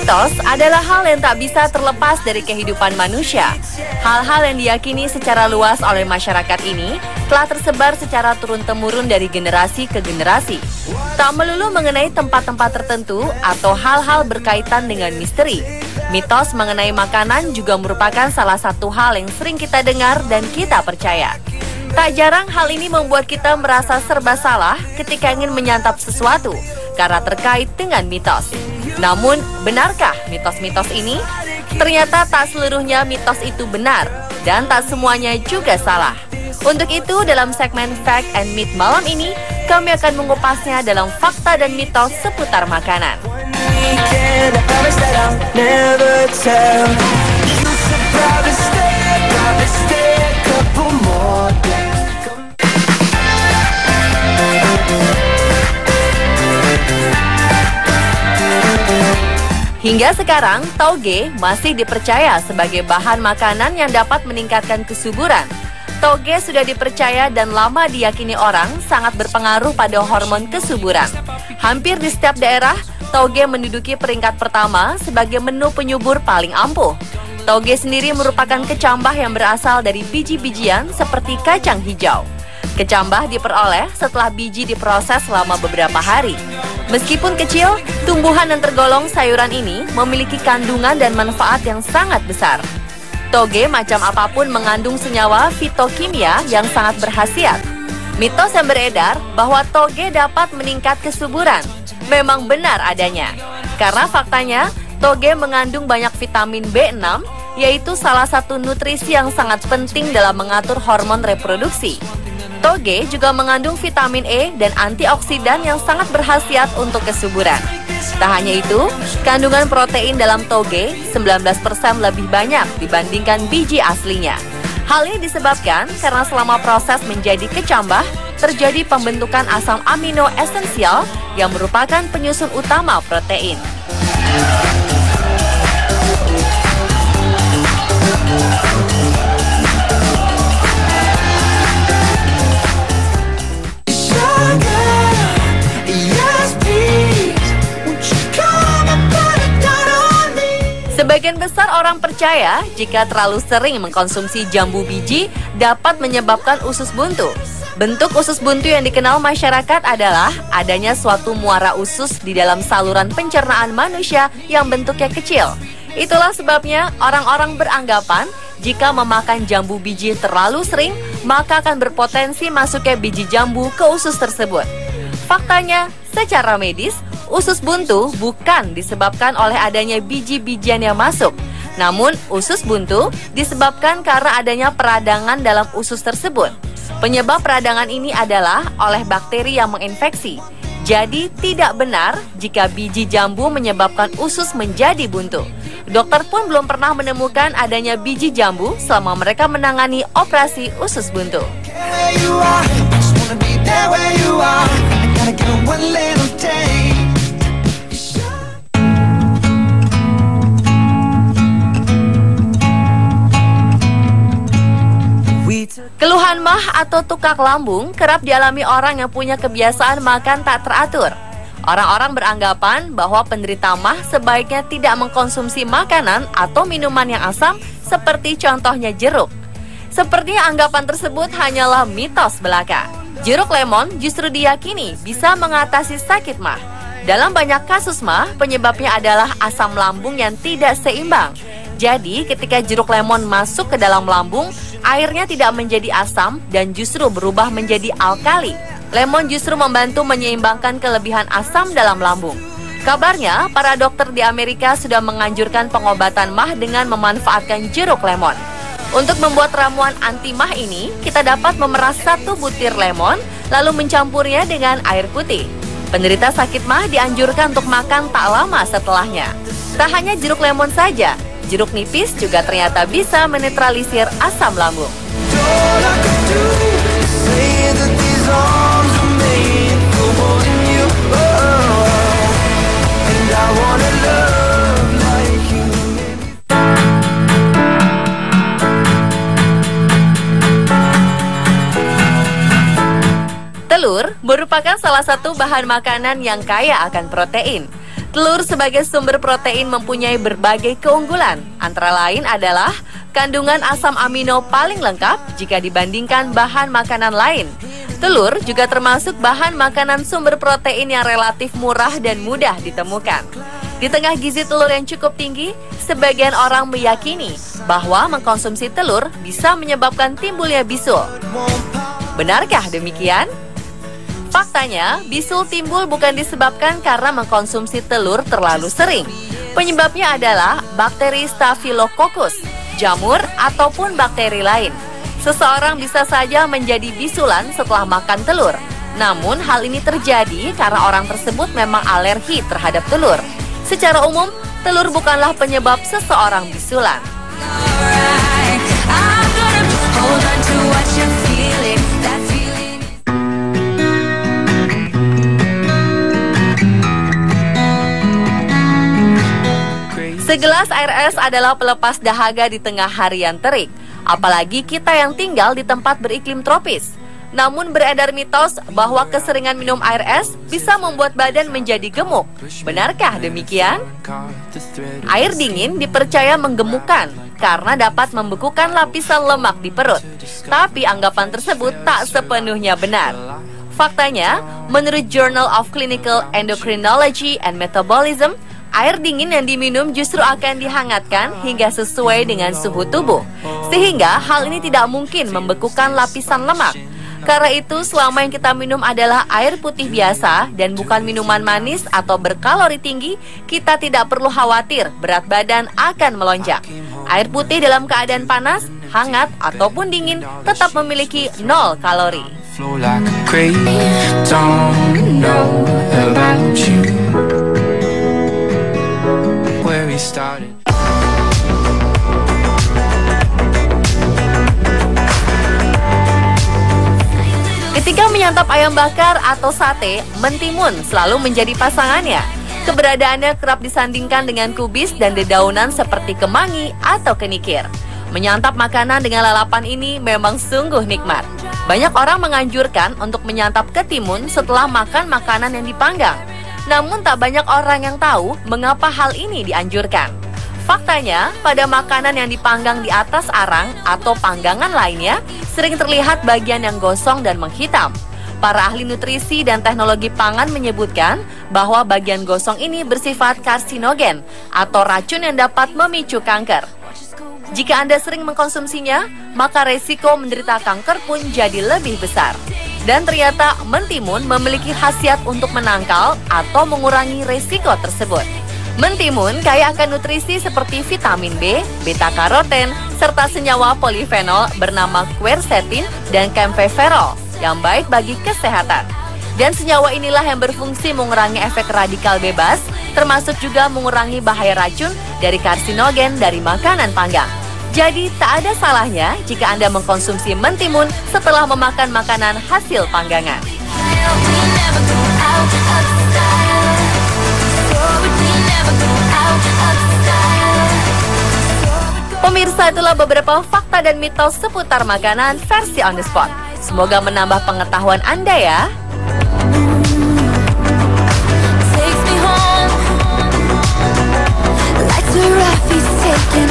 Mitos adalah hal yang tak bisa terlepas dari kehidupan manusia. Hal-hal yang diyakini secara luas oleh masyarakat ini telah tersebar secara turun-temurun dari generasi ke generasi. Tak melulu mengenai tempat-tempat tertentu atau hal-hal berkaitan dengan misteri. Mitos mengenai makanan juga merupakan salah satu hal yang sering kita dengar dan kita percaya. Tak jarang hal ini membuat kita merasa serba salah ketika ingin menyantap sesuatu karena terkait dengan mitos. Namun, benarkah mitos-mitos ini? Ternyata tak seluruhnya mitos itu benar, dan tak semuanya juga salah. Untuk itu, dalam segmen Fact and Myth malam ini, kami akan mengupasnya dalam fakta dan mitos seputar makanan. Hingga sekarang, tauge masih dipercaya sebagai bahan makanan yang dapat meningkatkan kesuburan. Tauge sudah dipercaya dan lama diyakini orang sangat berpengaruh pada hormon kesuburan. Hampir di setiap daerah, tauge menduduki peringkat pertama sebagai menu penyubur paling ampuh. Tauge sendiri merupakan kecambah yang berasal dari biji-bijian seperti kacang hijau. Kecambah diperoleh setelah biji diproses selama beberapa hari. Meskipun kecil, tumbuhan yang tergolong sayuran ini memiliki kandungan dan manfaat yang sangat besar. Toge macam apapun mengandung senyawa fitokimia yang sangat berkhasiat. Mitos yang beredar bahwa toge dapat meningkat kesuburan memang benar adanya. Karena faktanya, toge mengandung banyak vitamin B6, yaitu salah satu nutrisi yang sangat penting dalam mengatur hormon reproduksi. Toge juga mengandung vitamin E dan antioksidan yang sangat berkhasiat untuk kesuburan. Tak hanya itu, kandungan protein dalam toge 19% lebih banyak dibandingkan biji aslinya. Hal ini disebabkan karena selama proses menjadi kecambah, terjadi pembentukan asam amino esensial yang merupakan penyusun utama protein. Sebagian besar orang percaya jika terlalu sering mengkonsumsi jambu biji dapat menyebabkan usus buntu. Bentuk usus buntu yang dikenal masyarakat adalah adanya suatu muara usus di dalam saluran pencernaan manusia yang bentuknya kecil. Itulah sebabnya orang-orang beranggapan jika memakan jambu biji terlalu sering, maka akan berpotensi masuknya biji jambu ke usus tersebut. Faktanya, secara medis, usus buntu bukan disebabkan oleh adanya biji-bijian yang masuk. Namun, usus buntu disebabkan karena adanya peradangan dalam usus tersebut. Penyebab peradangan ini adalah oleh bakteri yang menginfeksi. Jadi, tidak benar jika biji jambu menyebabkan usus menjadi buntu. Dokter pun belum pernah menemukan adanya biji jambu selama mereka menangani operasi usus buntu. Keluhan mah atau tukak lambung kerap dialami orang yang punya kebiasaan makan tak teratur. Orang-orang beranggapan bahwa penderita mah sebaiknya tidak mengkonsumsi makanan atau minuman yang asam seperti contohnya jeruk. Sepertinya anggapan tersebut hanyalah mitos belaka. Jeruk lemon justru diyakini bisa mengatasi sakit mah. Dalam banyak kasus mah, penyebabnya adalah asam lambung yang tidak seimbang. Jadi, ketika jeruk lemon masuk ke dalam lambung, airnya tidak menjadi asam dan justru berubah menjadi alkali. Lemon justru membantu menyeimbangkan kelebihan asam dalam lambung. Kabarnya, para dokter di Amerika sudah menganjurkan pengobatan mah dengan memanfaatkan jeruk lemon. Untuk membuat ramuan anti mah ini, kita dapat memeras 1 butir lemon, lalu mencampurnya dengan air putih. Penderita sakit mah dianjurkan untuk makan tak lama setelahnya. Tak hanya jeruk lemon saja, jeruk nipis juga ternyata bisa menetralisir asam lambung. Telur merupakan salah satu bahan makanan yang kaya akan protein. Telur sebagai sumber protein mempunyai berbagai keunggulan. Antara lain adalah kandungan asam amino paling lengkap jika dibandingkan bahan makanan lain. Telur juga termasuk bahan makanan sumber protein yang relatif murah dan mudah ditemukan. Di tengah gizi telur yang cukup tinggi, sebagian orang meyakini bahwa mengkonsumsi telur bisa menyebabkan timbulnya bisul. Benarkah demikian? Faktanya, bisul timbul bukan disebabkan karena mengkonsumsi telur terlalu sering. Penyebabnya adalah bakteri Staphylococcus, jamur, ataupun bakteri lain. Seseorang bisa saja menjadi bisulan setelah makan telur. Namun, hal ini terjadi karena orang tersebut memang alergi terhadap telur. Secara umum, telur bukanlah penyebab seseorang bisulan. Segelas air es adalah pelepas dahaga di tengah harian terik, apalagi kita yang tinggal di tempat beriklim tropis. Namun beredar mitos bahwa keseringan minum air es bisa membuat badan menjadi gemuk. Benarkah demikian? Air dingin dipercaya menggemukkan karena dapat membekukan lapisan lemak di perut. Tapi anggapan tersebut tak sepenuhnya benar. Faktanya, menurut Journal of Clinical Endocrinology and Metabolism, air dingin yang diminum justru akan dihangatkan hingga sesuai dengan suhu tubuh. Sehingga hal ini tidak mungkin membekukan lapisan lemak. Karena itu, selama yang kita minum adalah air putih biasa dan bukan minuman manis atau berkalori tinggi, kita tidak perlu khawatir berat badan akan melonjak. Air putih dalam keadaan panas, hangat, ataupun dingin tetap memiliki 0 kalori. Ketika menyantap ayam bakar atau sate, mentimun selalu menjadi pasangannya. Keberadaannya kerap disandingkan dengan kubis dan dedaunan seperti kemangi atau kenikir. Menyantap makanan dengan lalapan ini memang sungguh nikmat. Banyak orang menganjurkan untuk menyantap ketimun setelah makan makanan yang dipanggang. Namun tak banyak orang yang tahu mengapa hal ini dianjurkan. Faktanya, pada makanan yang dipanggang di atas arang atau panggangan lainnya, sering terlihat bagian yang gosong dan menghitam. Para ahli nutrisi dan teknologi pangan menyebutkan bahwa bagian gosong ini bersifat karsinogen atau racun yang dapat memicu kanker. Jika Anda sering mengkonsumsinya, maka resiko menderita kanker pun jadi lebih besar. Dan ternyata mentimun memiliki khasiat untuk menangkal atau mengurangi resiko tersebut. Mentimun kaya akan nutrisi seperti vitamin B, beta-karoten, serta senyawa polifenol bernama quercetin dan kaempferol yang baik bagi kesehatan. Dan senyawa inilah yang berfungsi mengurangi efek radikal bebas, termasuk juga mengurangi bahaya racun dari karsinogen dari makanan panggang. Jadi tak ada salahnya jika Anda mengkonsumsi mentimun setelah memakan makanan hasil panggangan. Pemirsa, itulah beberapa fakta dan mitos seputar makanan versi on the spot. Semoga menambah pengetahuan Anda ya. Takes me home, like the rough he's taking